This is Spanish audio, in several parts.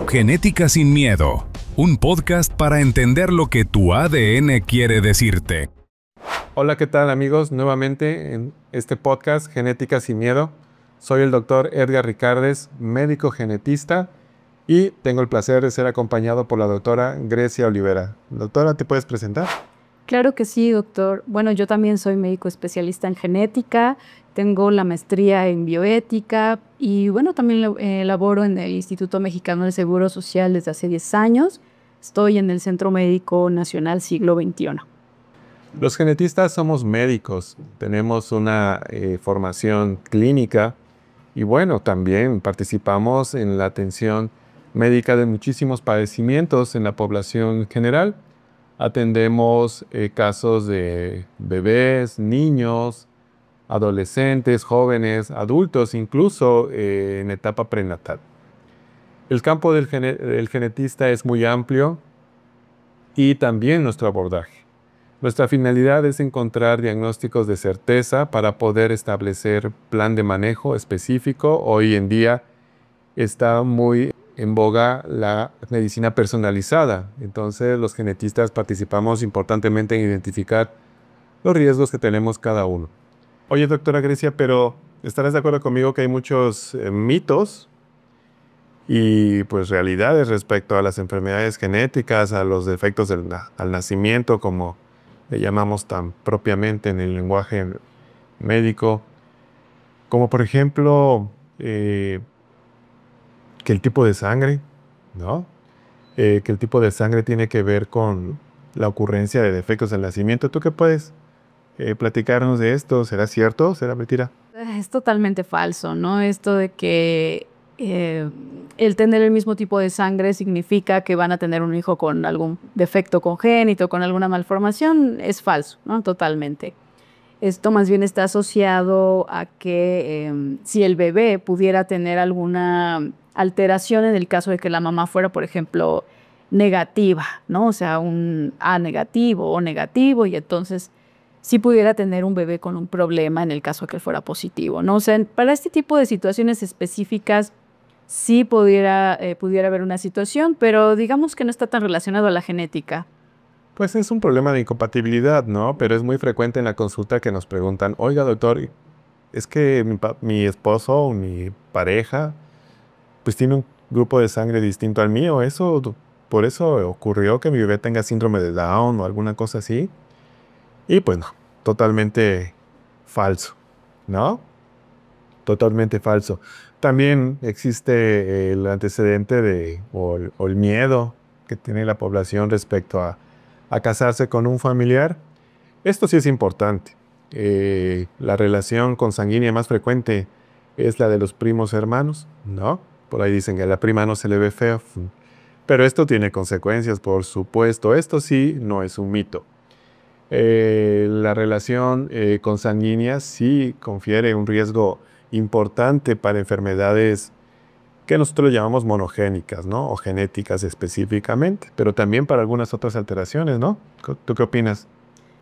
Genética sin miedo, un podcast para entender lo que tu ADN quiere decirte. Hola, ¿qué tal amigos? Nuevamente en este podcast Genética sin miedo. Soy el doctor Edgar Ricardes, médico genetista, y tengo el placer de ser acompañado por la doctora Grecia Olivera. Doctora, ¿te puedes presentar? Claro que sí, doctor. Bueno, yo también soy médico especialista en genética, tengo la maestría en bioética y bueno, también laboro en el Instituto Mexicano del Seguro Social desde hace 10 años. Estoy en el Centro Médico Nacional Siglo XXI. Los genetistas somos médicos, tenemos una formación clínica y bueno, también participamos en la atención médica de muchísimos padecimientos en la población general. Atendemos casos de bebés, niños, adolescentes, jóvenes, adultos, incluso en etapa prenatal. El campo del genetista es muy amplio y también nuestro abordaje. Nuestra finalidad es encontrar diagnósticos de certeza para poder establecer plan de manejo específico. Hoy en día está muy en boga la medicina personalizada. Entonces los genetistas participamos importantemente en identificar los riesgos que tenemos cada uno. Oye, doctora Grecia, pero estarás de acuerdo conmigo que hay muchos mitos y pues realidades respecto a las enfermedades genéticas, a los defectos al nacimiento, como le llamamos tan propiamente en el lenguaje médico, como por ejemplo que el tipo de sangre, ¿no? Que el tipo de sangre tiene que ver con la ocurrencia de defectos del nacimiento. ¿Tú qué puedes platicarnos de esto? ¿Será cierto? ¿Será mentira? Es totalmente falso, ¿no? Esto de que el tener el mismo tipo de sangre significa que van a tener un hijo con algún defecto congénito, con alguna malformación, es falso, ¿no? Totalmente. Esto más bien está asociado a que si el bebé pudiera tener alguna alteración en el caso de que la mamá fuera, por ejemplo, negativa, ¿no? O sea, un A negativo o negativo, y entonces sí pudiera tener un bebé con un problema en el caso de que fuera positivo, ¿no? O sea, para este tipo de situaciones específicas sí pudiera haber una situación, pero digamos que no está tan relacionado a la genética. Pues es un problema de incompatibilidad, ¿no? Pero es muy frecuente en la consulta que nos preguntan, oiga, doctor, es que mi esposo o mi pareja pues tiene un grupo de sangre distinto al mío. ¿Por eso ocurrió que mi bebé tenga síndrome de Down o alguna cosa así? Y pues no, totalmente falso, ¿no? Totalmente falso. También existe el antecedente o el miedo que tiene la población respecto a casarse con un familiar. Esto sí es importante. La relación consanguínea más frecuente es la de los primos hermanos, ¿no? Por ahí dicen que a la prima no se le ve feo. Pero esto tiene consecuencias, por supuesto. Esto sí no es un mito. La relación consanguínea sí confiere un riesgo importante para enfermedades que nosotros llamamos monogénicas, ¿no? O genéticas específicamente, pero también para algunas otras alteraciones, ¿no? ¿Tú qué opinas?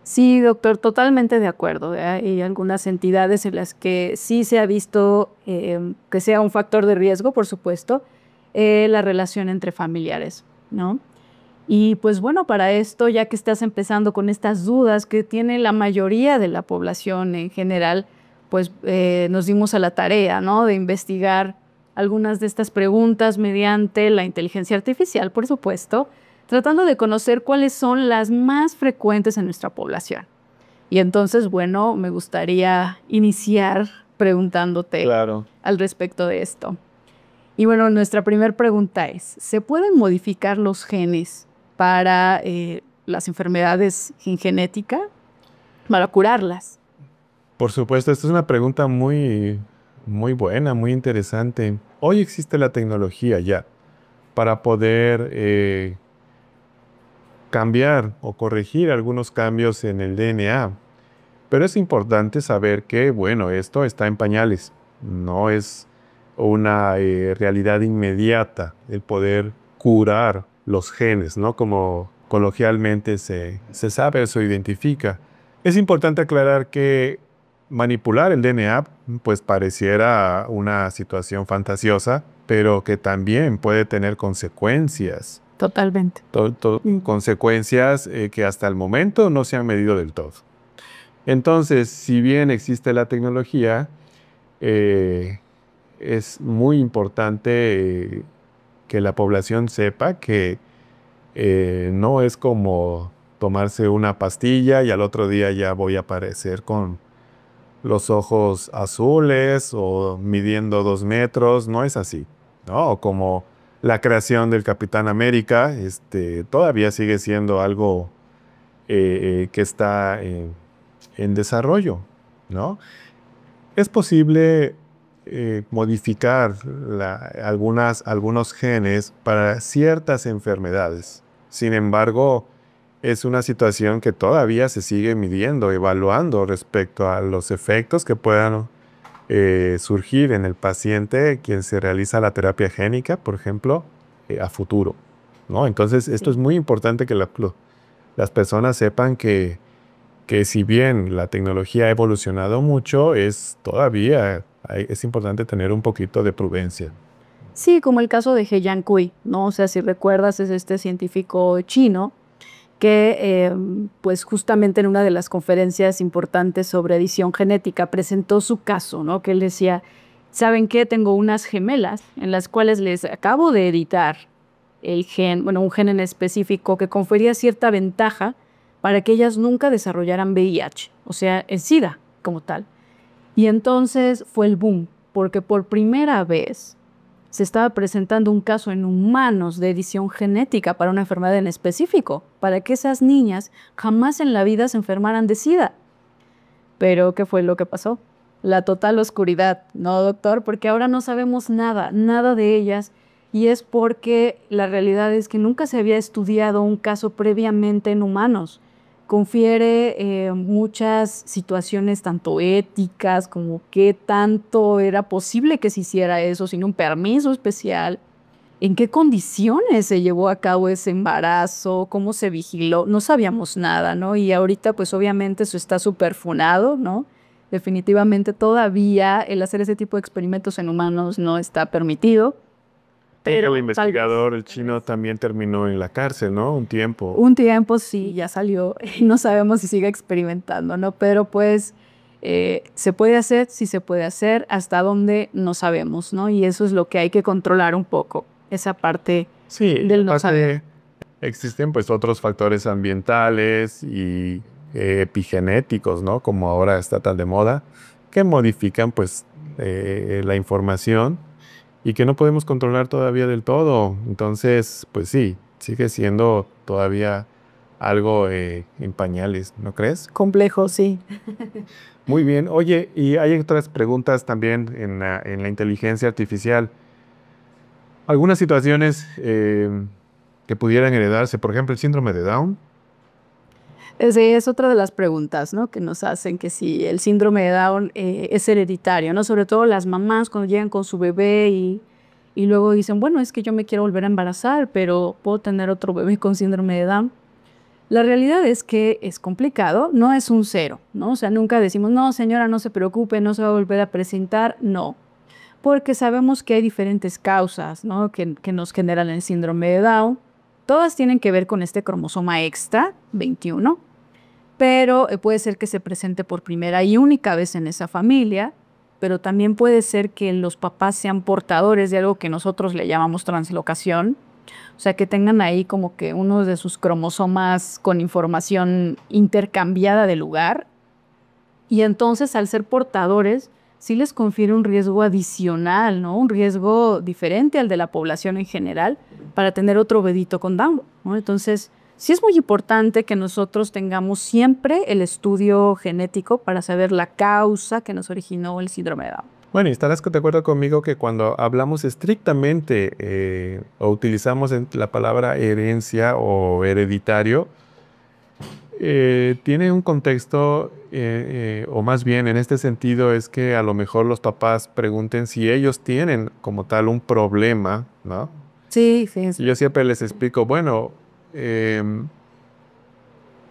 Sí, doctor, totalmente de acuerdo. Hay algunas entidades en las que sí se ha visto que sea un factor de riesgo, por supuesto, la relación entre familiares, ¿no? Y pues bueno, para esto, ya que estás empezando con estas dudas que tiene la mayoría de la población en general, pues nos dimos a la tarea, ¿no? De investigar algunas de estas preguntas mediante la inteligencia artificial, por supuesto, tratando de conocer cuáles son las más frecuentes en nuestra población. Y entonces, bueno, me gustaría iniciar preguntándote al respecto de esto. Y bueno, nuestra primera pregunta es, ¿se pueden modificar los genes para las enfermedades en genética, para curarlas? Por supuesto, esta es una pregunta muy buena, muy interesante. Hoy existe la tecnología ya para poder cambiar o corregir algunos cambios en el DNA. Pero es importante saber que, bueno, esto está en pañales. No es una realidad inmediata el poder curar los genes, ¿no? Como coloquialmente se sabe o se identifica. Es importante aclarar que manipular el DNA, pues pareciera una situación fantasiosa, pero que también puede tener consecuencias. Totalmente. Consecuencias que hasta el momento no se han medido del todo. Entonces, si bien existe la tecnología, es muy importante que la población sepa que no es como tomarse una pastilla y al otro día ya voy a aparecer con los ojos azules o midiendo 2 metros. No es así, ¿no? O como la creación del Capitán América, todavía sigue siendo algo que está en desarrollo, ¿no? Es posible modificar algunos genes para ciertas enfermedades. Sin embargo, es una situación que todavía se sigue midiendo, evaluando respecto a los efectos que puedan surgir en el paciente quien se realiza la terapia génica, por ejemplo, a futuro, ¿no? Entonces, esto es muy importante que las personas sepan que si bien la tecnología ha evolucionado mucho, es importante tener un poquito de prudencia. Sí, como el caso de He Jiankui, ¿no? O sea, si recuerdas, es este científico chino que, pues justamente en una de las conferencias importantes sobre edición genética presentó su caso, ¿no? Que él decía, ¿saben qué? Tengo unas gemelas en las cuales les acabo de editar el gen, bueno, un gen en específico que confería cierta ventaja para que ellas nunca desarrollaran VIH, o sea, el SIDA como tal. Y entonces fue el boom, porque por primera vez se estaba presentando un caso en humanos de edición genética para una enfermedad en específico, para que esas niñas jamás en la vida se enfermaran de SIDA. Pero, ¿qué fue lo que pasó? La total oscuridad, ¿no, doctor? Porque ahora no sabemos nada, nada de ellas, y es porque la realidad es que nunca se había estudiado un caso previamente en humanos. Confiere muchas situaciones tanto éticas como qué tanto era posible que se hiciera eso sin un permiso especial, en qué condiciones se llevó a cabo ese embarazo, cómo se vigiló, no sabíamos nada, ¿no? Y ahorita pues obviamente eso está súper funado, ¿no? Definitivamente todavía el hacer ese tipo de experimentos en humanos no está permitido. Pero el investigador, el chino, también terminó en la cárcel, ¿no? Un tiempo. Un tiempo sí, ya salió. No sabemos si sigue experimentando, ¿no? Pero pues se puede hacer, sí se puede hacer, hasta dónde no sabemos, ¿no? Y eso es lo que hay que controlar un poco, esa parte del no saber. Existen pues otros factores ambientales y epigenéticos, ¿no? Como ahora está tan de moda, que modifican pues la información y que no podemos controlar todavía del todo. Entonces, pues sí, sigue siendo todavía algo en pañales, ¿no crees? Complejo, sí. Muy bien. Oye, y hay otras preguntas también en la inteligencia artificial. Algunas situaciones que pudieran heredarse, por ejemplo, el síndrome de Down. Sí, es otra de las preguntas, ¿no? Que nos hacen que si el síndrome de Down es hereditario, ¿no? Sobre todo las mamás cuando llegan con su bebé y luego dicen, bueno, es que yo me quiero volver a embarazar, pero puedo tener otro bebé con síndrome de Down. La realidad es que es complicado, no es un cero, ¿no? O sea, nunca decimos, no, señora, no se preocupe, no se va a volver a presentar, no. Porque sabemos que hay diferentes causas, ¿no? que nos generan el síndrome de Down. Todas tienen que ver con este cromosoma extra, 21, pero puede ser que se presente por primera y única vez en esa familia, pero también puede ser que los papás sean portadores de algo que nosotros le llamamos translocación, o sea, que tengan ahí como que uno de sus cromosomas con información intercambiada de lugar, y entonces al ser portadores sí les confiere un riesgo adicional, ¿no? Un riesgo diferente al de la población en general para tener otro bebito con Down, ¿no? Entonces, sí es muy importante que nosotros tengamos siempre el estudio genético para saber la causa que nos originó el síndrome de Down. Bueno, y estarás de acuerdo conmigo que cuando hablamos estrictamente o utilizamos la palabra herencia o hereditario, tiene un contexto, o más bien en este sentido es que a lo mejor los papás pregunten si ellos tienen como tal un problema, ¿no? Sí, sí. Y yo siempre les explico, bueno,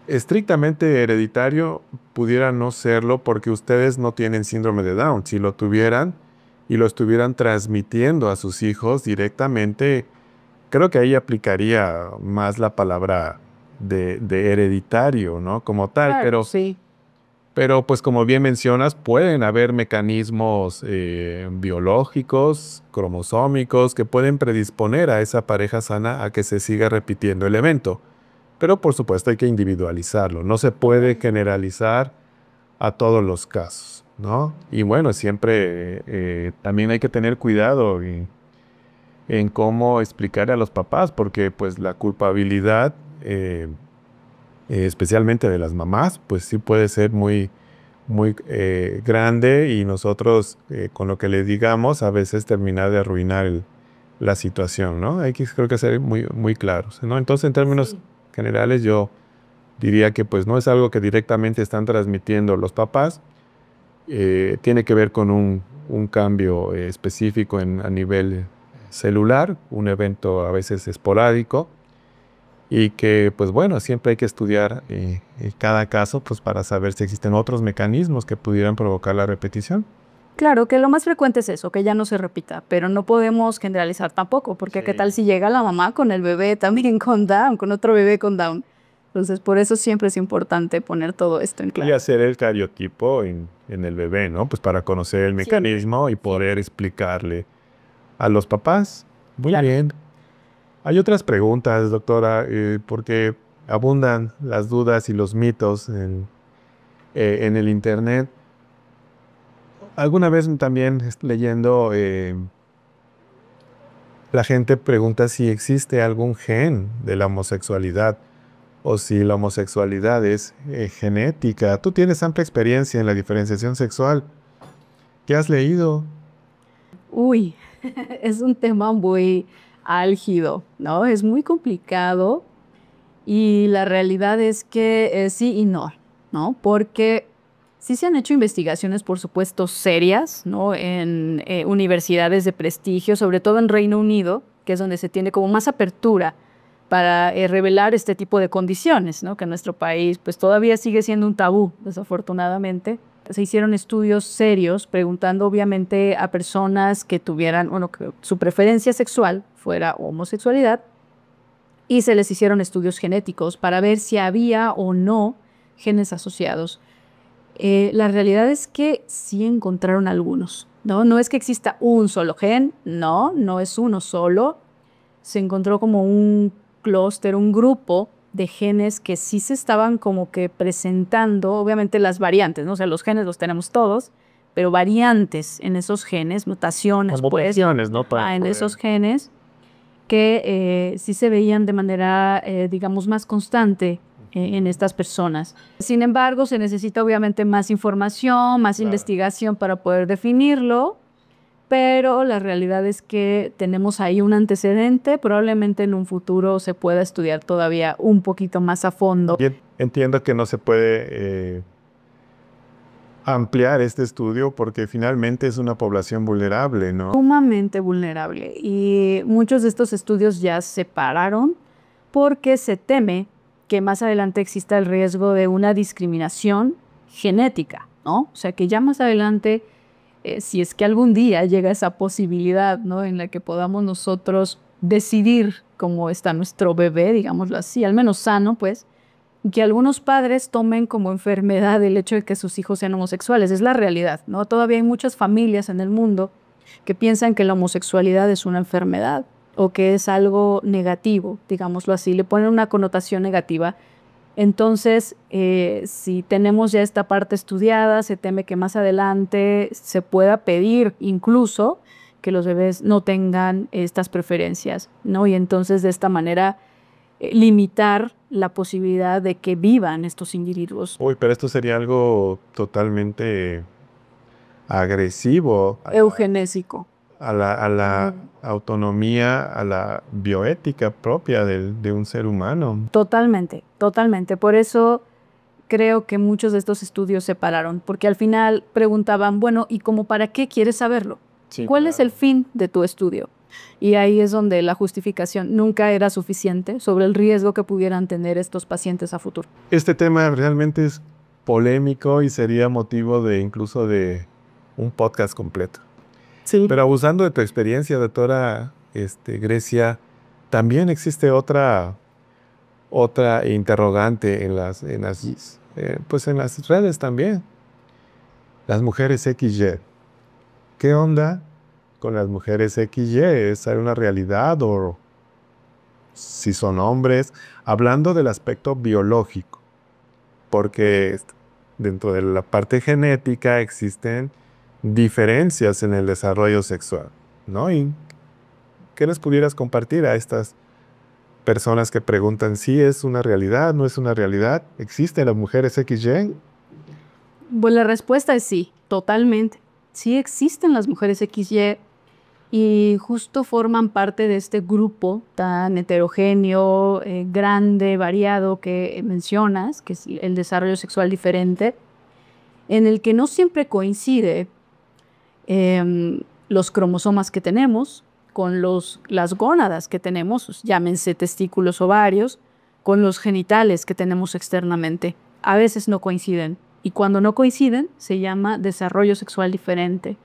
estrictamente hereditario pudiera no serlo porque ustedes no tienen síndrome de Down. Si lo tuvieran, y lo estuvieran transmitiendo a sus hijos directamente, creo que ahí aplicaría más la palabra de hereditario, ¿no? Como tal, Claro, sí. pero pues como bien mencionas, pueden haber mecanismos biológicos, cromosómicos, que pueden predisponer a esa pareja sana a que se siga repitiendo el evento. Pero por supuesto hay que individualizarlo, no se puede generalizar a todos los casos, ¿no? Y bueno, siempre también hay que tener cuidado en cómo explicar a los papás, porque pues la culpabilidad, especialmente de las mamás, pues sí puede ser muy grande, y nosotros con lo que les digamos a veces terminar de arruinar la situación, ¿no? Hay que, creo que ser muy claros, ¿no? Entonces, en términos generales, yo diría que pues no es algo que directamente están transmitiendo los papás. Tiene que ver con un cambio específico a nivel celular, un evento a veces esporádico, y que pues bueno, siempre hay que estudiar cada caso pues para saber si existen otros mecanismos que pudieran provocar la repetición. Claro, que lo más frecuente es eso, que ya no se repita, pero no podemos generalizar tampoco, porque ¿qué tal si llega la mamá con el bebé también con Down, con otro bebé con Down? Entonces, por eso siempre es importante poner todo esto en Y claro. hacer el cariotipo en el bebé, ¿no? Pues para conocer el mecanismo y poder explicarle a los papás. Muy bien. Hay otras preguntas, doctora, porque abundan las dudas y los mitos en el internet. Alguna vez también leyendo, la gente pregunta si existe algún gen de la homosexualidad o si la homosexualidad es genética. Tú tienes amplia experiencia en la diferenciación sexual. ¿Qué has leído? Uy, es un tema muy álgido, ¿no? Es muy complicado y la realidad es que sí y no, ¿no? Porque sí se han hecho investigaciones, por supuesto, serias, ¿no? En universidades de prestigio, sobre todo en Reino Unido, que es donde se tiene como más apertura para revelar este tipo de condiciones, ¿no? Que en nuestro país pues todavía sigue siendo un tabú, desafortunadamente. Se hicieron estudios serios preguntando obviamente a personas que tuvieran, bueno, que su preferencia sexual fuera homosexualidad, y se les hicieron estudios genéticos para ver si había o no genes asociados. La realidad es que sí encontraron algunos, ¿no? No es que exista un solo gen, no es uno solo. Se encontró como un clúster, un grupo de genes que sí se estaban como que presentando, obviamente las variantes, ¿no? O sea, los genes los tenemos todos, pero variantes en esos genes, mutaciones, Como mutaciones, ¿no? en esos genes que sí se veían de manera, digamos, más constante en estas personas. Sin embargo, se necesita obviamente más información, más investigación para poder definirlo, pero la realidad es que tenemos ahí un antecedente, probablemente en un futuro se pueda estudiar todavía un poquito más a fondo. Entiendo que no se puede ampliar este estudio porque finalmente es una población vulnerable, ¿no? Sumamente vulnerable, y muchos de estos estudios ya se pararon porque se teme que más adelante exista el riesgo de una discriminación genética, ¿no? O sea, que ya más adelante, si es que algún día llega esa posibilidad, ¿no? En la que podamos nosotros decidir cómo está nuestro bebé, digámoslo así, al menos sano, pues, que algunos padres tomen como enfermedad el hecho de que sus hijos sean homosexuales. Es la realidad, ¿no? Todavía hay muchas familias en el mundo que piensan que la homosexualidad es una enfermedad o que es algo negativo, digámoslo así, le ponen una connotación negativa. Entonces, si tenemos ya esta parte estudiada, se teme que más adelante se pueda pedir incluso que los bebés no tengan estas preferencias, ¿no? Y entonces de esta manera limitar la posibilidad de que vivan estos individuos. Uy, pero esto sería algo totalmente agresivo. Eugenésico. A la autonomía, a la bioética propia de un ser humano. Totalmente, totalmente. Por eso creo que muchos de estos estudios se pararon, porque al final preguntaban, bueno, ¿y cómo para qué quieres saberlo? Sí, ¿Cuál es el fin de tu estudio? Y ahí es donde la justificación nunca era suficiente sobre el riesgo que pudieran tener estos pacientes a futuro. Este tema realmente es polémico y sería motivo de incluso de un podcast completo. Sí. Pero abusando de tu experiencia, doctora Grecia, también existe otra interrogante pues en las redes también. Las mujeres XY. ¿Qué onda con las mujeres XY? ¿Es una realidad o si son hombres? Hablando del aspecto biológico, porque dentro de la parte genética existen diferencias en el desarrollo sexual, ¿no? ¿Y qué les pudieras compartir a estas personas que preguntan si es una realidad, no es una realidad? ¿Existen las mujeres XY? Pues la respuesta es sí, totalmente. Sí existen las mujeres XY y justo forman parte de este grupo tan heterogéneo, grande, variado que mencionas, que es el desarrollo sexual diferente, en el que no siempre coincide los cromosomas que tenemos con las gónadas que tenemos, llámense testículos, ovarios, con los genitales que tenemos externamente. A veces no coinciden. Y cuando no coinciden, se llama desarrollo sexual diferente.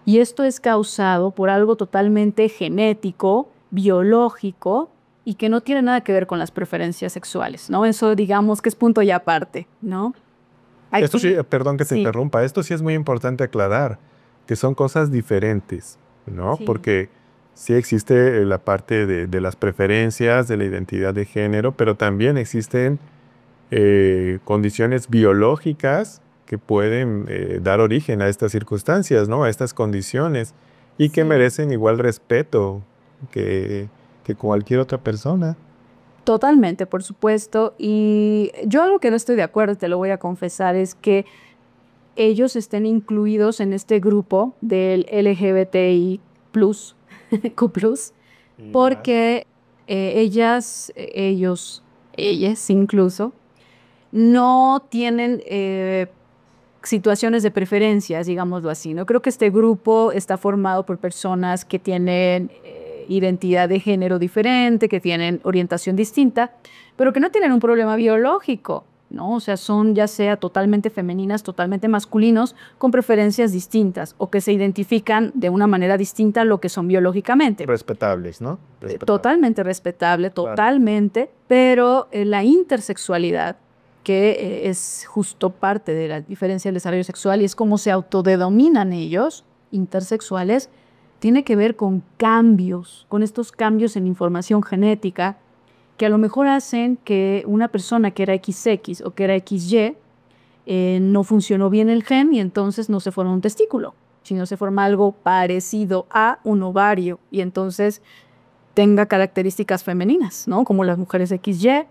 Y esto es causado por algo totalmente genético, biológico, y que no tiene nada que ver con las preferencias sexuales, ¿no? Eso digamos que es punto y aparte, ¿no? Esto sí, perdón que te interrumpa, esto sí es muy importante aclarar, que son cosas diferentes, ¿no? Sí. Porque sí existe la parte de las preferencias, de la identidad de género, pero también existen condiciones biológicas que pueden dar origen a estas circunstancias, ¿no? A estas condiciones y que merecen igual respeto que cualquier otra persona. Totalmente, por supuesto. Y yo algo que no estoy de acuerdo, te lo voy a confesar, es que ellos estén incluidos en este grupo del LGBTI+, Q+, porque ellas incluso, no tienen situaciones de preferencias, digámoslo así, ¿no? Creo que este grupo está formado por personas que tienen identidad de género diferente, que tienen orientación distinta, pero que no tienen un problema biológico, ¿no? O sea, son ya sea totalmente femeninas, totalmente masculinos, con preferencias distintas, o que se identifican de una manera distinta a lo que son biológicamente. Respetables, ¿no? Totalmente respetable, totalmente, claro. Pero la intersexualidad, que es justo parte de la diferencia del desarrollo sexual y es como se autodenominan ellos, intersexuales, tiene que ver con cambios, con estos cambios en información genética que a lo mejor hacen que una persona que era XX o que era XY no funcionó bien el gen y entonces no se forma un testículo, sino se forma algo parecido a un ovario y entonces tenga características femeninas, ¿no? Como las mujeres XY,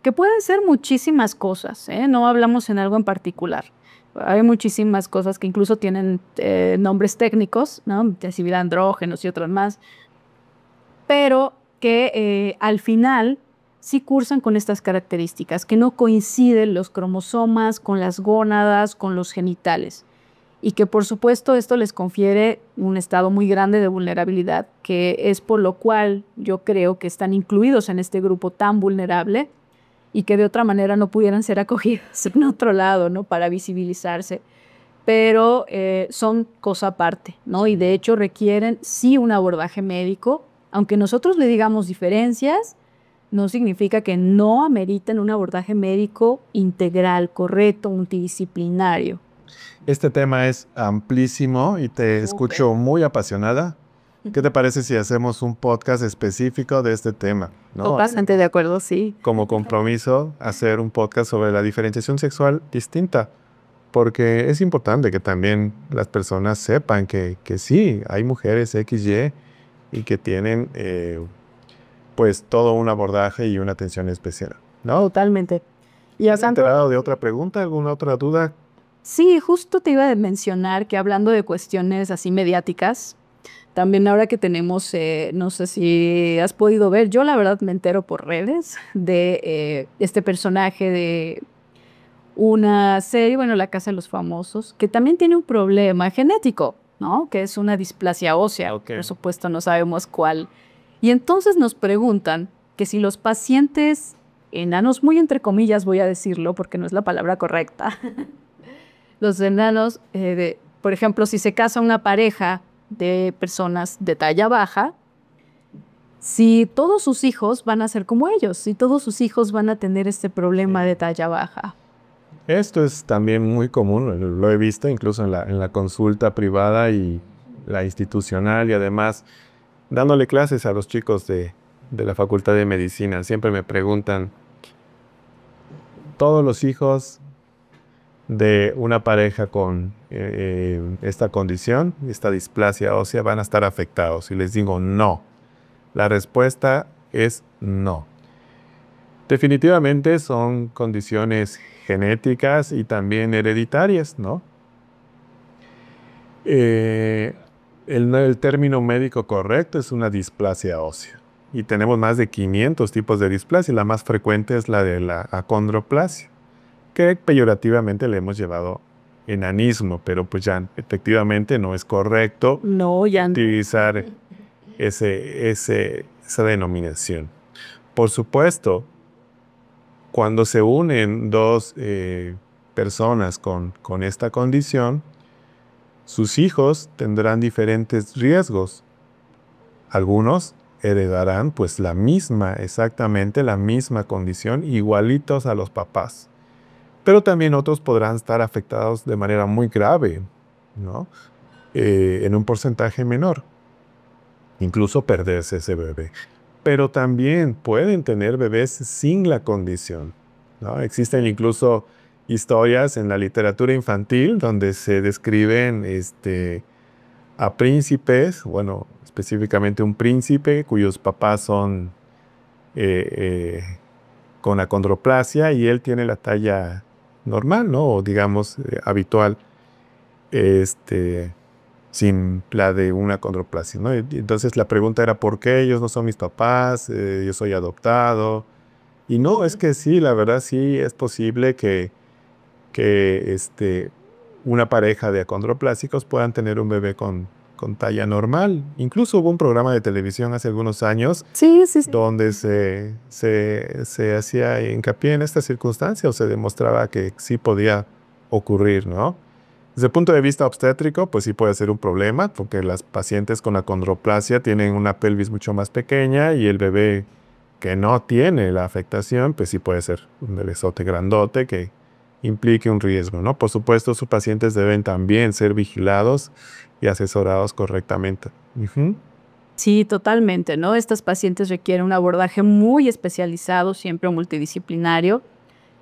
que pueden ser muchísimas cosas, ¿eh? No hablamos en algo en particular. Hay muchísimas cosas que incluso tienen nombres técnicos, ¿no? Decir andrógenos y otros más, pero que al final sí cursan con estas características, que no coinciden los cromosomas con las gónadas, con los genitales, y que por supuesto esto les confiere un estado muy grande de vulnerabilidad, que es por lo cual yo creo que están incluidos en este grupo tan vulnerable y que de otra manera no pudieran ser acogidos en otro lado, ¿no? Para visibilizarse. Pero son cosa aparte, ¿no? Y de hecho requieren sí un abordaje médico, aunque nosotros le digamos diferencias, no significa que no ameriten un abordaje médico integral, correcto, multidisciplinario. Este tema es amplísimo y te escucho muy apasionada. ¿Qué te parece si hacemos un podcast específico de este tema? ¿No? Bastante de acuerdo, sí. Como compromiso, hacer un podcast sobre la diferenciación sexual distinta. Porque es importante que también las personas sepan que sí, hay mujeres XY y que tienen pues todo un abordaje y una atención especial, ¿no? Totalmente. ¿Y has enterado de otra pregunta, alguna otra duda? Sí, justo te iba a mencionar que hablando de cuestiones así mediáticas, también ahora que tenemos, no sé si has podido ver, yo la verdad me entero por redes de este personaje de una serie, bueno, La Casa de los Famosos, que también tiene un problema genético, ¿no? Que es una displasia ósea, por supuesto no sabemos cuál. Y entonces nos preguntan que si los pacientes enanos, muy entre comillas voy a decirlo porque no es la palabra correcta, los enanos, por ejemplo, si se casa una pareja de personas de talla baja si todos sus hijos van a ser como ellos, si todos sus hijos van a tener este problema de talla baja? Esto es también muy común, lo he visto incluso en la consulta privada y la institucional, y además dándole clases a los chicos de la Facultad de Medicina. Siempre me preguntan, ¿todos los hijos de una pareja con esta condición, esta displasia ósea, van a estar afectados? Y les digo, no. La respuesta es no. Definitivamente son condiciones genéticas y también hereditarias, ¿no? El término médico correcto es una displasia ósea. Y tenemos más de 500 tipos de displasia. La más frecuente es la de la acondroplasia, que peyorativamente le hemos llevado enanismo, pero pues ya efectivamente no es correcto utilizar esa denominación. Por supuesto, cuando se unen dos personas con esta condición, sus hijos tendrán diferentes riesgos. Algunos heredarán pues exactamente la misma condición, igualitos a los papás. Pero también otros podrán estar afectados de manera muy grave, ¿no? En un porcentaje menor. Incluso perderse ese bebé. Pero también pueden tener bebés sin la condición, ¿no? Existen incluso historias en la literatura infantil donde se describen a príncipes, bueno, específicamente un príncipe cuyos papás son con acondroplasia y él tiene la talla normal, ¿no? O digamos habitual, sin la de una acondroplasia, ¿no? Entonces la pregunta era, ¿por qué ellos no son mis papás? Yo soy adoptado. Y no, es que sí, la verdad sí es posible que una pareja de acondroplásicos puedan tener un bebé con talla normal. Incluso hubo un programa de televisión hace algunos años donde se hacía hincapié en esta circunstancia, o se demostraba que sí podía ocurrir, ¿no? Desde el punto de vista obstétrico, pues sí puede ser un problema, porque las pacientes con acondroplasia tienen una pelvis mucho más pequeña y el bebé que no tiene la afectación, pues sí puede ser un bebesote grandote que implique un riesgo, ¿no? Por supuesto, sus pacientes deben también ser vigilados y asesorados correctamente. Sí, totalmente, ¿no? Estas pacientes requieren un abordaje muy especializado, siempre multidisciplinario,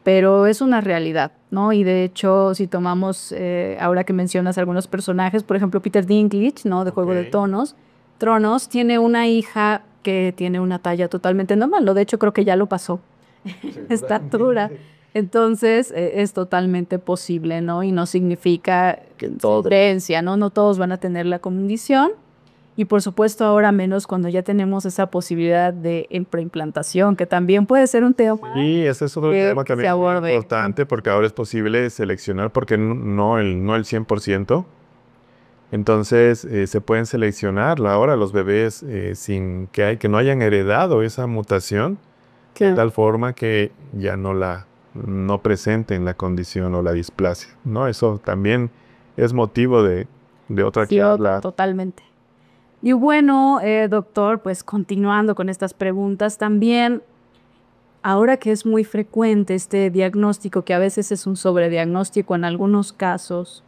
pero es una realidad, ¿no? Y de hecho, si tomamos, ahora que mencionas algunos personajes, por ejemplo, Peter Dinklage, ¿no? De Juego de Tronos, tiene una hija que tiene una talla totalmente normal, de hecho creo que ya lo pasó, estatura. Entonces, es totalmente posible, ¿no? Y no significa creencia, ¿no? No todos van a tener la condición. Y por supuesto ahora menos cuando ya tenemos esa posibilidad de preimplantación, que también puede ser un tema. Sí, ese es otro tema también importante, porque ahora es posible seleccionar, porque no el 100%. Entonces se pueden seleccionar ahora los bebés sin que no hayan heredado esa mutación, de tal forma que ya no presenten la condición o la displasia, ¿no? Eso también es motivo de otra charla. Totalmente. Y bueno, doctor, pues continuando con estas preguntas también, ahora que es muy frecuente este diagnóstico, que a veces es un sobrediagnóstico en algunos casos,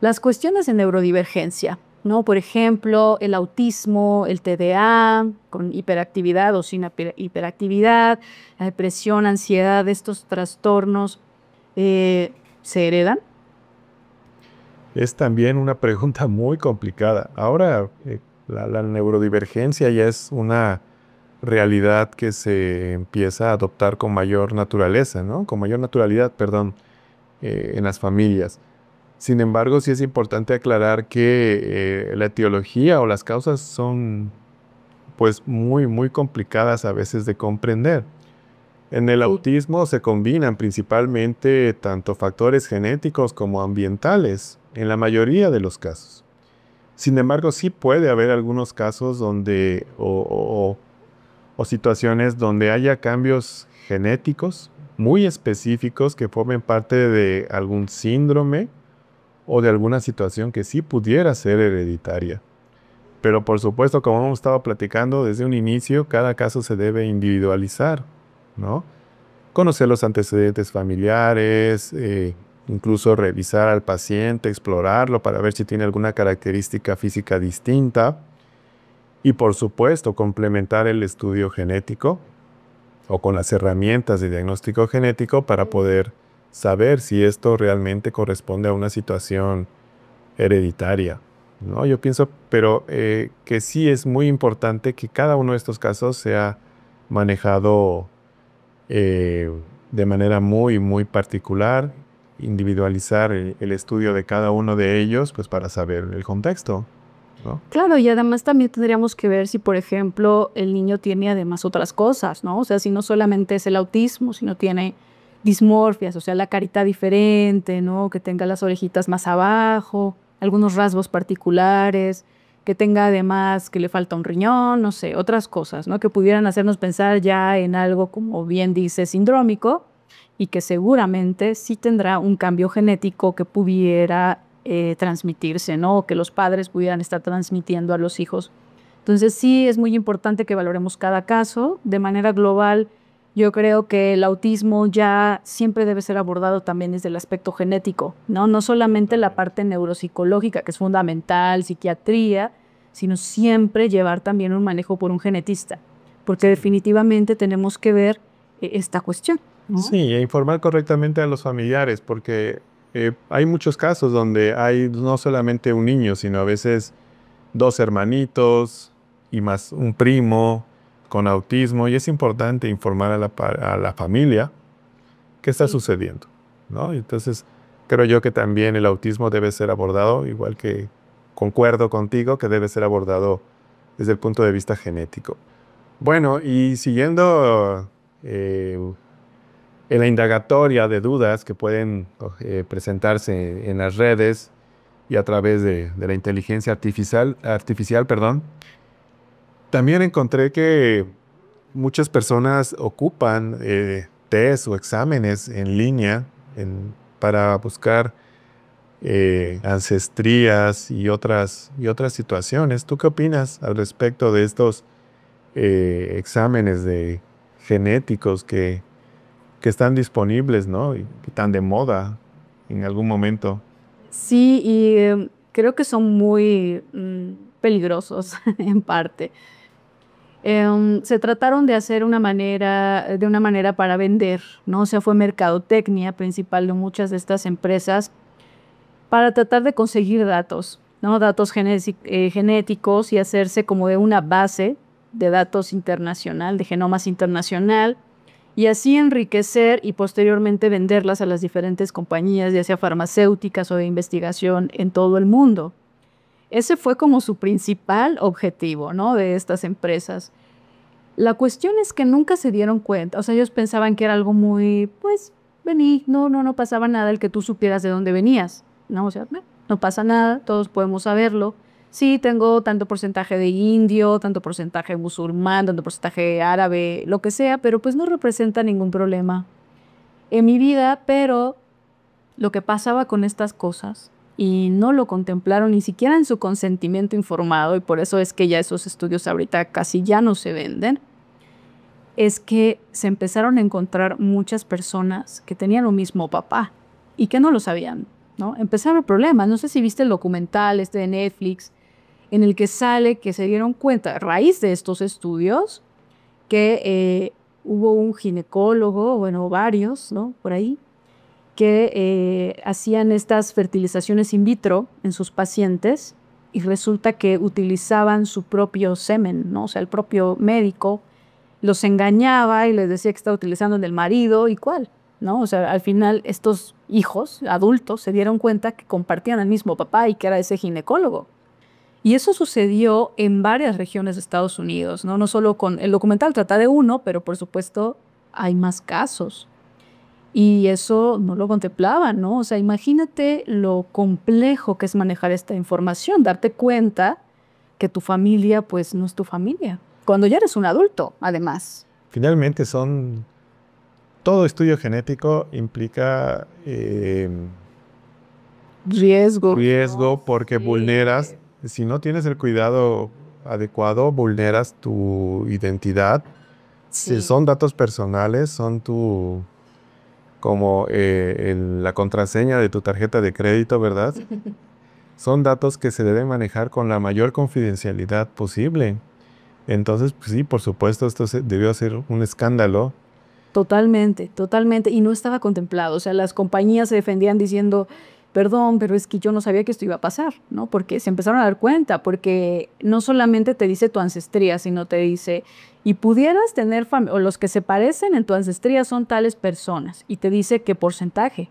las cuestiones de neurodivergencia, ¿no? Por ejemplo, el autismo, el TDA, con hiperactividad o sin hiperactividad, la depresión, ansiedad, estos trastornos, ¿se heredan? Es también una pregunta muy complicada. Ahora, la neurodivergencia ya es una realidad que se empieza a adoptar con mayor naturaleza, ¿no? Con mayor naturalidad, perdón, en las familias. Sin embargo, sí es importante aclarar que la etiología o las causas son pues muy, muy complicadas a veces de comprender. En el autismo se combinan principalmente tanto factores genéticos como ambientales, en la mayoría de los casos. Sin embargo, sí puede haber algunos casos donde, o situaciones donde haya cambios genéticos muy específicos que formen parte de algún síndrome o de alguna situación que sí pudiera ser hereditaria. Pero por supuesto, como hemos estado platicando desde un inicio, cada caso se debe individualizar, ¿no? Conocer los antecedentes familiares, incluso revisar al paciente, explorarlo para ver si tiene alguna característica física distinta. Y por supuesto, complementar el estudio genético o con las herramientas de diagnóstico genético para poder saber si esto realmente corresponde a una situación hereditaria, ¿no? Yo pienso, pero que sí es muy importante que cada uno de estos casos sea manejado de manera muy, muy particular, individualizar el estudio de cada uno de ellos, pues para saber el contexto, ¿no? Claro, y además también tendríamos que ver si, por ejemplo, el niño tiene además otras cosas, ¿no? O sea, si no solamente es el autismo, sino tiene dismorfias, o sea, la carita diferente, ¿no? Que tenga las orejitas más abajo, algunos rasgos particulares, que tenga además que le falta un riñón, no sé, otras cosas, ¿no? Que pudieran hacernos pensar ya en algo, como bien dice, sindrómico, y que seguramente sí tendrá un cambio genético que pudiera transmitirse, ¿no? O que los padres pudieran estar transmitiendo a los hijos. Entonces sí es muy importante que valoremos cada caso. De manera global, yo creo que el autismo ya siempre debe ser abordado también desde el aspecto genético, ¿no? No solamente la parte neuropsicológica, que es fundamental, psiquiatría, sino siempre llevar también un manejo por un genetista, porque definitivamente tenemos que ver esta cuestión, ¿no? Sí, e informar correctamente a los familiares, porque hay muchos casos donde hay no solamente un niño, sino a veces dos hermanitos y más un primo con autismo, y es importante informar a la familia qué está sucediendo, ¿no? Entonces, creo yo que también el autismo debe ser abordado, igual que concuerdo contigo, que debe ser abordado desde el punto de vista genético. Bueno, y siguiendo en la indagatoria de dudas que pueden presentarse en las redes y a través de la inteligencia artificial, perdón, también encontré que muchas personas ocupan test o exámenes en línea para buscar ancestrías y otras situaciones. ¿Tú qué opinas al respecto de estos exámenes genéticos que están disponibles, ¿no? Y que están de moda en algún momento? Sí, y creo que son muy peligrosos en parte. Se trataron de hacer de una manera para vender, ¿no? O sea, fue mercadotecnia principal de muchas de estas empresas para tratar de conseguir datos, ¿no? Datos genéticos y hacerse como de una base de datos internacional, de genomas internacional, y así enriquecer y posteriormente venderlas a las diferentes compañías, ya sea farmacéuticas o de investigación en todo el mundo. Ese fue como su principal objetivo, ¿no? De estas empresas. La cuestión es que nunca se dieron cuenta, o sea, ellos pensaban que era algo muy, pues, benigno, no pasaba nada el que tú supieras de dónde venías, ¿no? O sea, no pasa nada, todos podemos saberlo. Sí, tengo tanto porcentaje de indio, tanto porcentaje musulmán, tanto porcentaje árabe, lo que sea, pero pues no representa ningún problema en mi vida. Pero lo que pasaba con estas cosas, y no lo contemplaron ni siquiera en su consentimiento informado, y por eso es que ya esos estudios ahorita casi ya no se venden, es que se empezaron a encontrar muchas personas que tenían un mismo papá y que no lo sabían, ¿no? Empezaron problemas. No sé si viste el documental de Netflix, en el que sale que se dieron cuenta, a raíz de estos estudios, que hubo un ginecólogo, bueno, varios, ¿no? Por ahí, que hacían estas fertilizaciones in vitro en sus pacientes, y resulta que utilizaban su propio semen, ¿no? O sea, el propio médico los engañaba y les decía que estaba utilizando el del marido y cuál, ¿no? O sea, al final estos hijos adultos se dieron cuenta que compartían el mismo papá y que era ese ginecólogo. Y eso sucedió en varias regiones de Estados Unidos, ¿no? No solo con el documental, trata de uno, pero por supuesto hay más casos. Y eso no lo contemplaban, ¿no? O sea, imagínate lo complejo que es manejar esta información, darte cuenta que tu familia, pues, no es tu familia, cuando ya eres un adulto, además. Finalmente todo estudio genético implica riesgo porque Sí. vulneras, si no tienes el cuidado adecuado, vulneras tu identidad. Si Sí. son datos personales, son como la contraseña de tu tarjeta de crédito, ¿verdad? Son datos que se deben manejar con la mayor confidencialidad posible. Entonces, pues sí, por supuesto, debió ser un escándalo. Totalmente, totalmente. Y no estaba contemplado. O sea, las compañías se defendían diciendo, perdón, pero es que yo no sabía que esto iba a pasar, ¿no? Porque se empezaron a dar cuenta, porque no solamente te dice tu ancestría, sino te dice, y pudieras tener o los que se parecen en tu ancestría son tales personas, y te dice qué porcentaje.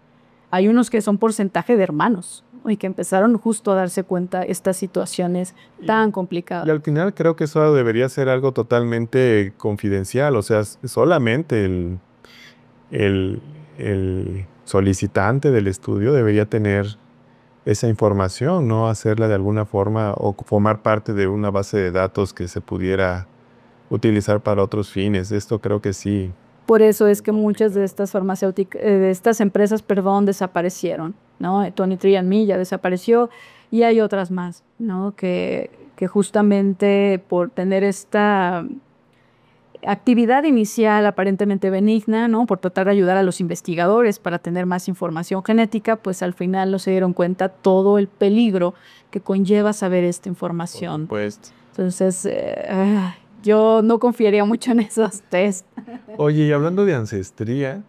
Hay unos que son porcentaje de hermanos, ¿no? Y que empezaron justo a darse cuenta estas situaciones tan Y complicadas. al final creo que eso debería ser algo totalmente confidencial, o sea, solamente el, el solicitante del estudio debería tener esa información, no hacerla de alguna forma o formar parte de una base de datos que se pudiera utilizar para otros fines. Esto creo que sí. Por eso es que muchas de estas farmacéuticas, de estas empresas, perdón, desaparecieron, ¿no? 23andMe ya desapareció y hay otras más, ¿no? Que justamente por tener esta actividad inicial aparentemente benigna, ¿no? Por tratar de ayudar a los investigadores para tener más información genética, pues al final no se dieron cuenta todo el peligro que conlleva saber esta información. Pues, Entonces, yo no confiaría mucho en esos test. oye, y hablando de ancestría,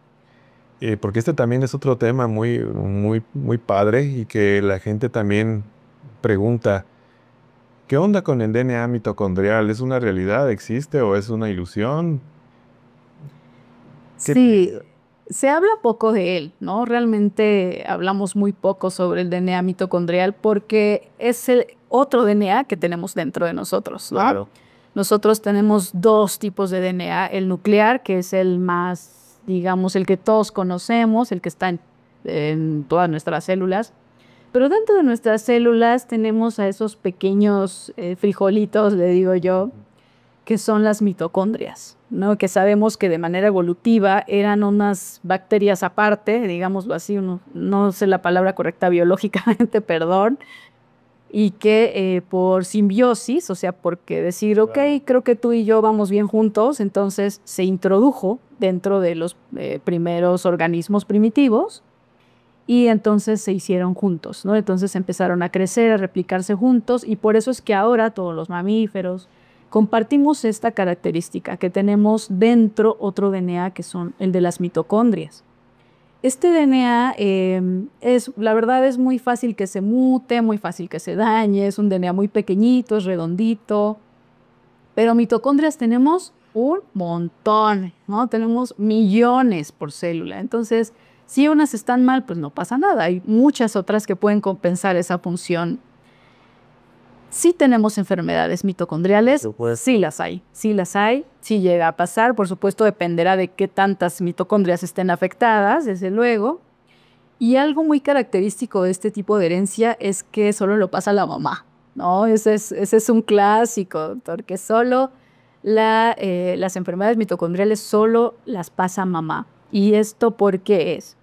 porque este también es otro tema muy, muy, muy padre y que la gente también pregunta, ¿qué onda con el DNA mitocondrial? ¿Es una realidad? ¿Existe o es una ilusión? ¿Qué Sí, piensas? se habla poco de él, ¿no? Realmente hablamos muy poco sobre el DNA mitocondrial porque es el otro DNA que tenemos dentro de nosotros, ¿no? Claro. Nosotros tenemos dos tipos de DNA, el nuclear, que es el más, digamos, el que todos conocemos, el que está en todas nuestras células, pero dentro de nuestras células tenemos a esos pequeños frijolitos, le digo yo, que son las mitocondrias, ¿no? Que sabemos que de manera evolutiva eran unas bacterias aparte, digámoslo así, no sé la palabra correcta biológicamente, perdón, y que por simbiosis, o sea, porque decir, ok, Claro. creo que tú y yo vamos bien juntos, entonces se introdujo dentro de los primeros organismos primitivos y entonces se hicieron juntos, ¿no? Entonces empezaron a crecer, a replicarse juntos y por eso es que ahora todos los mamíferos compartimos esta característica, que tenemos dentro otro DNA que son el de las mitocondrias. Este DNA la verdad es muy fácil que se mute, muy fácil que se dañe, es un DNA muy pequeñito, es redondito, pero mitocondrias tenemos un montón, ¿no? Tenemos millones por célula. Entonces, si unas están mal, pues no pasa nada. Hay muchas otras que pueden compensar esa función. Sí tenemos enfermedades mitocondriales, sí las hay, sí llega a pasar, por supuesto dependerá de qué tantas mitocondrias estén afectadas, desde luego. Y algo muy característico de este tipo de herencia es que solo lo pasa la mamá, ¿no? Ese es un clásico, porque solo las enfermedades mitocondriales solo las pasa mamá. ¿Y esto por qué es?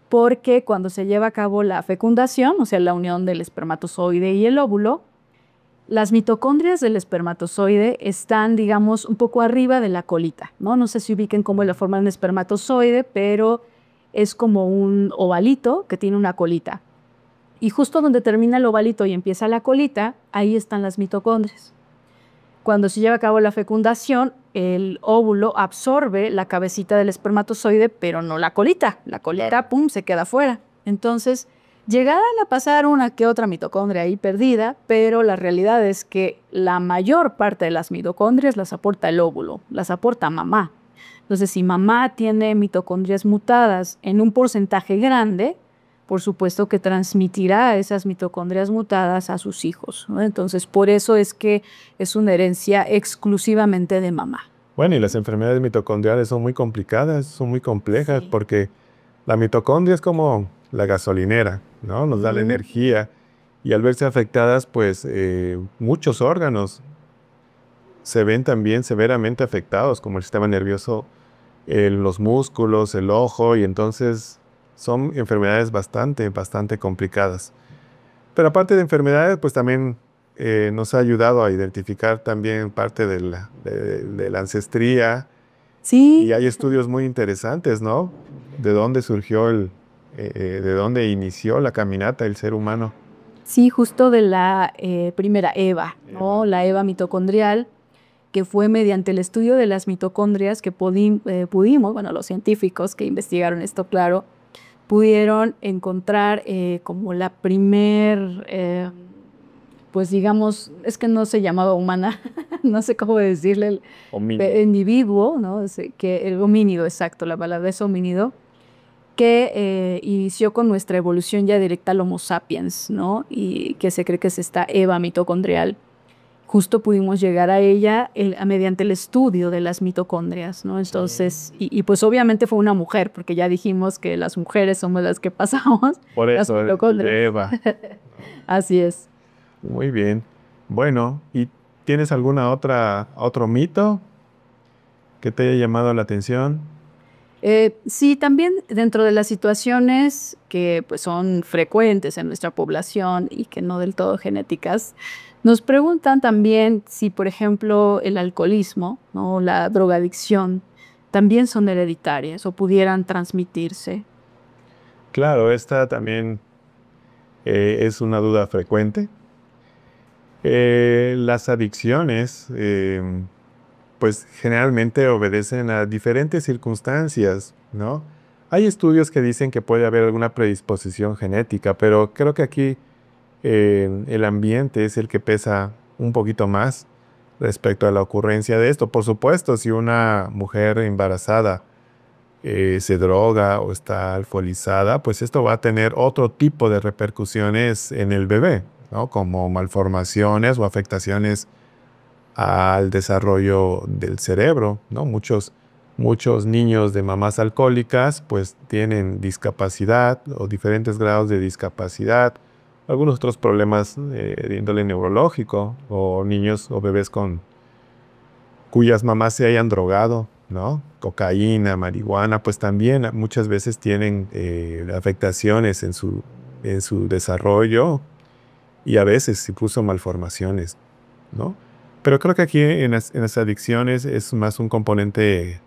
Porque cuando se lleva a cabo la fecundación, o sea, la unión del espermatozoide y el óvulo, las mitocondrias del espermatozoide están, digamos, un poco arriba de la colita, ¿no? No sé si ubiquen cómo es la forma de un espermatozoide, pero es como un ovalito que tiene una colita. Y justo donde termina el ovalito y empieza la colita, ahí están las mitocondrias. Cuando se lleva a cabo la fecundación, el óvulo absorbe la cabecita del espermatozoide, pero no la colita. La colita, pum, se queda fuera. Entonces, llegarán a pasar una que otra mitocondria ahí perdida, pero la realidad es que la mayor parte de las mitocondrias las aporta el óvulo, las aporta mamá. Entonces, si mamá tiene mitocondrias mutadas en un porcentaje grande, por supuesto que transmitirá esas mitocondrias mutadas a sus hijos, ¿no? Entonces, por eso es que es una herencia exclusivamente de mamá. Bueno, y las enfermedades mitocondriales son muy complicadas, son muy complejas, Sí. porque la mitocondria es como la gasolinera, ¿no? Nos da la energía y al verse afectadas, pues muchos órganos se ven también severamente afectados, como el sistema nervioso, los músculos, el ojo, y entonces son enfermedades bastante complicadas. Pero aparte de enfermedades, pues también nos ha ayudado a identificar también parte de la ancestría. Sí, Y hay estudios muy interesantes, ¿no? De dónde surgió de dónde inició la caminata el ser humano. sí, justo de la primera EVA, ¿no? La EVA mitocondrial, que fue mediante el estudio de las mitocondrias que pudimos, bueno, los científicos que investigaron esto, claro, pudieron encontrar como la primer, pues digamos, es que no se llamaba humana, no sé cómo decirle, el individuo, ¿no? Que el homínido, exacto, la palabra es homínido, que inició con nuestra evolución ya directa al Homo sapiens, ¿no? Y que se cree que es esta EVA mitocondrial. Justo pudimos llegar a ella mediante el estudio de las mitocondrias, ¿no? Entonces, y pues obviamente fue una mujer, porque ya dijimos que las mujeres somos las que pasamos Por las eso, mitocondrias. Eva. Así es. Muy bien. Bueno, ¿y tienes otro mito que te haya llamado la atención? Sí, también dentro de las situaciones que pues, son frecuentes en nuestra población y que no del todo genéticas, nos preguntan también si, por ejemplo, el alcoholismo, ¿no? La drogadicción, también son hereditarias o pudieran transmitirse. Claro, esta también es una duda frecuente. Las adicciones, pues generalmente obedecen a diferentes circunstancias, ¿no? Hay estudios que dicen que puede haber alguna predisposición genética, pero creo que aquí el ambiente es el que pesa un poquito más respecto a la ocurrencia de esto. Por supuesto, si una mujer embarazada se droga o está alcoholizada, pues esto va a tener otro tipo de repercusiones en el bebé, ¿no? Como malformaciones o afectaciones al desarrollo del cerebro, ¿no? Muchos niños de mamás alcohólicas pues tienen discapacidad o diferentes grados de discapacidad, algunos otros problemas de índole neurológico, o niños o bebés cuyas mamás se hayan drogado, ¿no? Cocaína, marihuana, pues también muchas veces tienen afectaciones en su desarrollo y a veces incluso malformaciones, ¿no? Pero creo que aquí en las adicciones es más un componente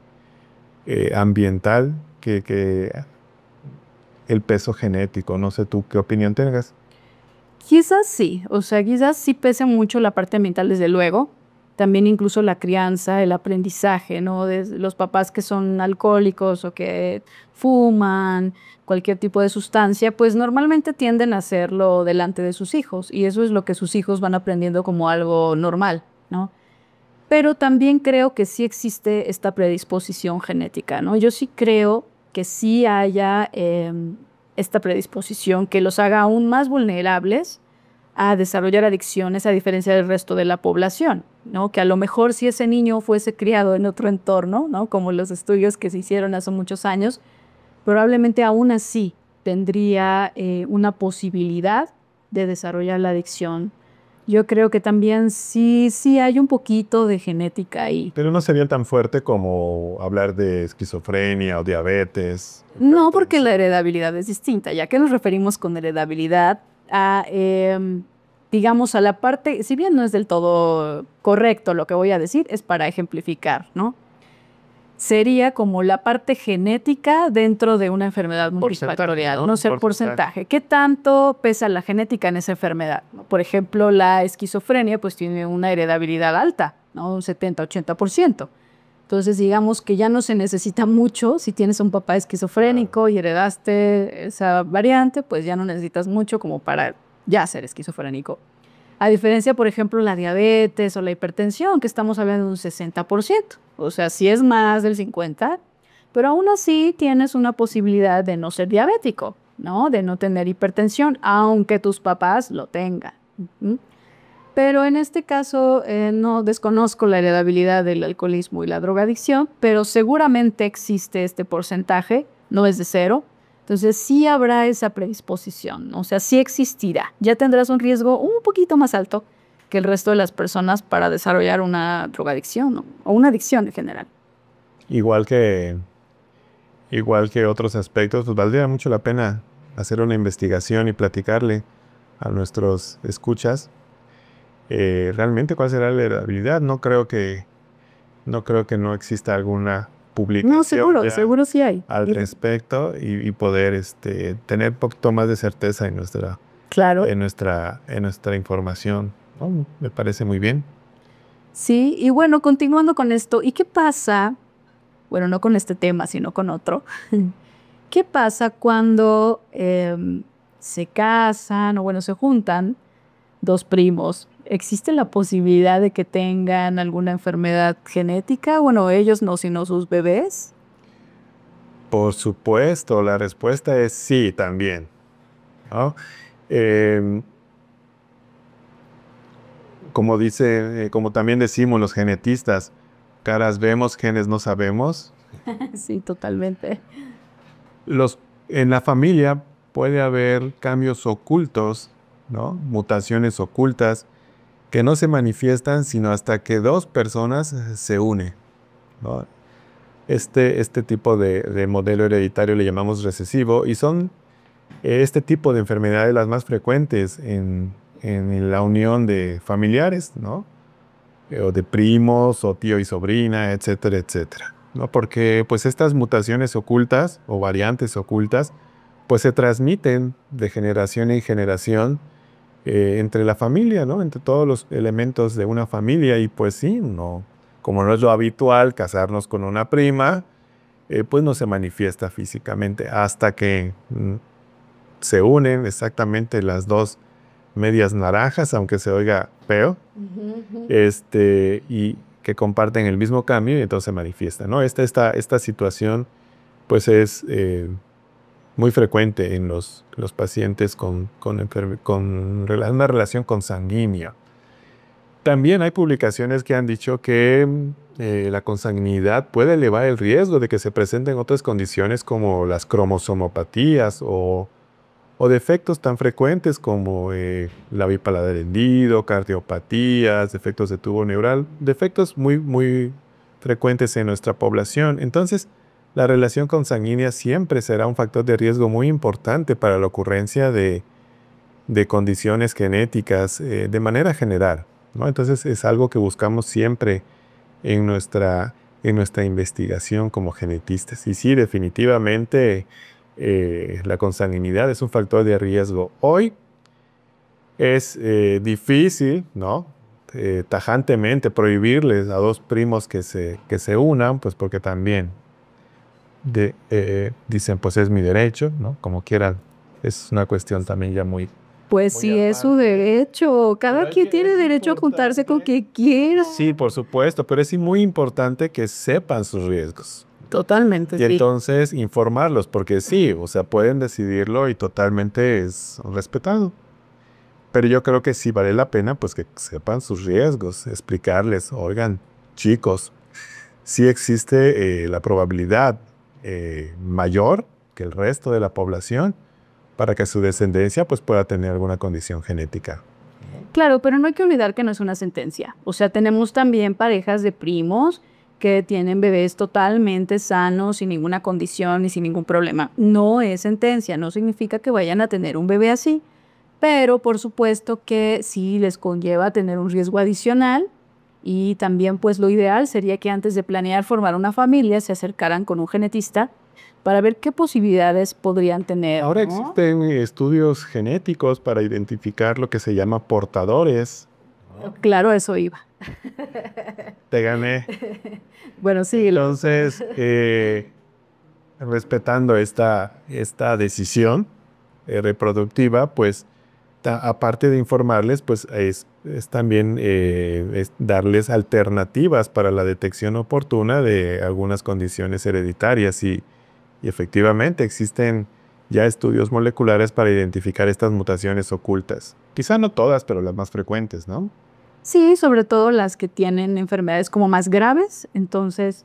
ambiental que el peso genético. No sé tú qué opinión tengas. Quizás sí, o sea, quizás sí pese mucho la parte ambiental, desde luego. También incluso la crianza, el aprendizaje, ¿no? De los papás que son alcohólicos o que fuman, cualquier tipo de sustancia, pues normalmente tienden a hacerlo delante de sus hijos y eso es lo que sus hijos van aprendiendo como algo normal, ¿no? Pero también creo que sí existe esta predisposición genética, ¿no? Yo sí creo que sí haya esta predisposición que los haga aún más vulnerables a desarrollar adicciones a diferencia del resto de la población, ¿no? Que a lo mejor si ese niño fuese criado en otro entorno, ¿no? Como los estudios que se hicieron hace muchos años, probablemente aún así tendría una posibilidad de desarrollar la adicción. Yo creo que también sí hay un poquito de genética ahí. Pero no sería tan fuerte como hablar de esquizofrenia o diabetes. No, porque la heredabilidad es distinta. ¿Ya que nos referimos con heredabilidad a, digamos, a la parte, si bien no es del todo correcto lo que voy a decir, es para ejemplificar, ¿no? Sería como la parte genética dentro de una enfermedad multifactorial, no sé, porcentaje. ¿Qué tanto pesa la genética en esa enfermedad? Por ejemplo, la esquizofrenia pues tiene una heredabilidad alta, ¿no? Un 70-80%. Entonces, digamos que ya no se necesita mucho. Si tienes un papá esquizofrénico y heredaste esa variante, pues ya no necesitas mucho como para ya ser esquizofrénico. A diferencia, por ejemplo, la diabetes o la hipertensión, que estamos hablando de un 60%. O sea, sí es más del 50%, pero aún así tienes una posibilidad de no ser diabético, ¿no? De no tener hipertensión, aunque tus papás lo tengan. Pero en este caso no desconozco la heredabilidad del alcoholismo y la drogadicción, pero seguramente existe este porcentaje, no es de cero. Entonces sí habrá esa predisposición, ¿no? O sea, sí existirá. Ya tendrás un riesgo un poquito más alto que el resto de las personas para desarrollar una drogadicción, ¿no? O una adicción en general. Igual que igual que otros aspectos, pues valdría mucho la pena hacer una investigación y platicarle a nuestros escuchas realmente cuál será la heredabilidad. No creo que no exista alguna publicación No, seguro sí hay. al respecto y poder tener un poquito más de certeza Claro. en nuestra información. Oh, me parece muy bien. Sí, y bueno, continuando con esto, ¿y qué pasa? Bueno, no con este tema, sino con otro. ¿Qué pasa cuando se casan o bueno, se juntan dos primos? ¿Existe la posibilidad de que tengan alguna enfermedad genética? Bueno, ellos no, sino sus bebés. Por supuesto, la respuesta es sí también, ¿no? Em, como también decimos los genetistas, caras vemos, genes no sabemos. Sí, totalmente. En la familia puede haber cambios ocultos, ¿no? Mutaciones ocultas que no se manifiestan sino hasta que dos personas se unen, ¿no? Este tipo de modelo hereditario le llamamos recesivo y son este tipo de enfermedades las más frecuentes en la unión de familiares, ¿no? O de primos, o tío y sobrina, etcétera, etcétera, ¿no? Porque pues estas mutaciones ocultas o variantes ocultas pues se transmiten de generación en generación entre la familia, ¿no? Entre todos los elementos de una familia y pues sí, como no es lo habitual casarnos con una prima, pues no se manifiesta físicamente hasta que se unen exactamente las dos medias naranjas, aunque se oiga feo, y que comparten el mismo cambio y entonces se manifiesta, ¿no? Esta situación pues es muy frecuente en los pacientes con una relación consanguínea. También hay publicaciones que han dicho que la consanguinidad puede elevar el riesgo de que se presenten otras condiciones como las cromosomopatías o defectos tan frecuentes como la bipaladar hendido, cardiopatías, defectos de tubo neural, defectos muy, muy frecuentes en nuestra población. Entonces, la relación consanguínea siempre será un factor de riesgo muy importante para la ocurrencia de condiciones genéticas de manera general, ¿no? Entonces, es algo que buscamos siempre en nuestra investigación como genetistas. Y sí, definitivamente la consanguinidad es un factor de riesgo. Hoy es difícil, ¿no? Tajantemente prohibirles a dos primos que se unan, pues porque también dicen, pues es mi derecho, ¿no? Como quieran, es una cuestión también ya muy... Pues sí, es su derecho. Cada quien tiene derecho a juntarse con quien quiera. Sí, por supuesto, pero es muy importante que sepan sus riesgos. Totalmente, Y sí. entonces informarlos, porque sí, o sea, pueden decidirlo y totalmente es respetado. Pero yo creo que sí vale la pena, pues que sepan sus riesgos, explicarles, oigan, chicos, sí existe la probabilidad mayor que el resto de la población para que su descendencia pues pueda tener alguna condición genética. Claro, pero no hay que olvidar que no es una sentencia. O sea, tenemos también parejas de primos que tienen bebés totalmente sanos, sin ninguna condición y sin ningún problema. No es sentencia, no significa que vayan a tener un bebé así, pero por supuesto que sí les conlleva tener un riesgo adicional y también pues lo ideal sería que antes de planear formar una familia se acercaran con un genetista para ver qué posibilidades podrían tener. Ahora ¿no? existen estudios genéticos para identificar lo que se llama portadores. Claro, eso iba. Te gané. Bueno, sí. Entonces, respetando esta decisión reproductiva, pues aparte de informarles, pues es también es darles alternativas para la detección oportuna de algunas condiciones hereditarias y efectivamente existen ya estudios moleculares para identificar estas mutaciones ocultas. Quizá no todas, pero las más frecuentes, ¿no? Sí, sobre todo las que tienen enfermedades como más graves, entonces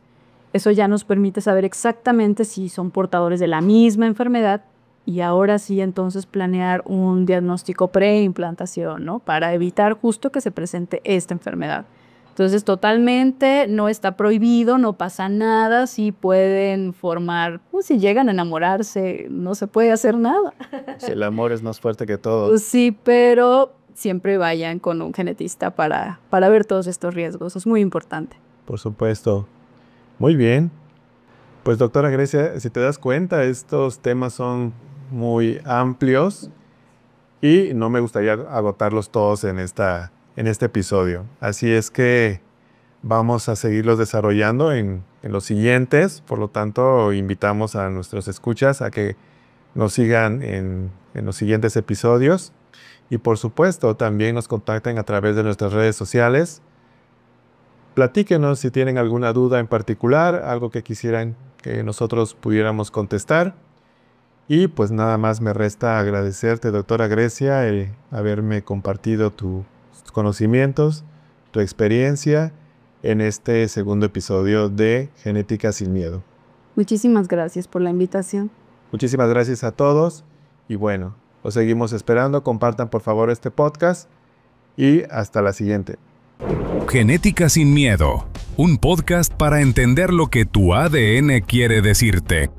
eso ya nos permite saber exactamente si son portadores de la misma enfermedad y ahora sí entonces planear un diagnóstico preimplantación, ¿no? Para evitar justo que se presente esta enfermedad. Entonces, totalmente no está prohibido, no pasa nada, sí pueden formar, pues, si llegan a enamorarse, no se puede hacer nada. Si el amor es más fuerte que todo. Pues sí, pero siempre vayan con un genetista para ver todos estos riesgos, es muy importante. Por supuesto. Muy bien. Pues doctora Grecia, si te das cuenta, estos temas son muy amplios y no me gustaría agotarlos todos en este episodio. Así es que vamos a seguirlos desarrollando en los siguientes. Por lo tanto, invitamos a nuestros escuchas a que nos sigan en los siguientes episodios. Y por supuesto, también nos contacten a través de nuestras redes sociales. Platíquenos si tienen alguna duda en particular, algo que quisieran que nosotros pudiéramos contestar. Y pues nada más me resta agradecerte, doctora Grecia, el haberme compartido tus conocimientos, tu experiencia en este segundo episodio de Genética sin Miedo. Muchísimas gracias por la invitación. Muchísimas gracias a todos y bueno, los seguimos esperando. Compartan por favor este podcast y hasta la siguiente. Genética sin Miedo, un podcast para entender lo que tu ADN quiere decirte.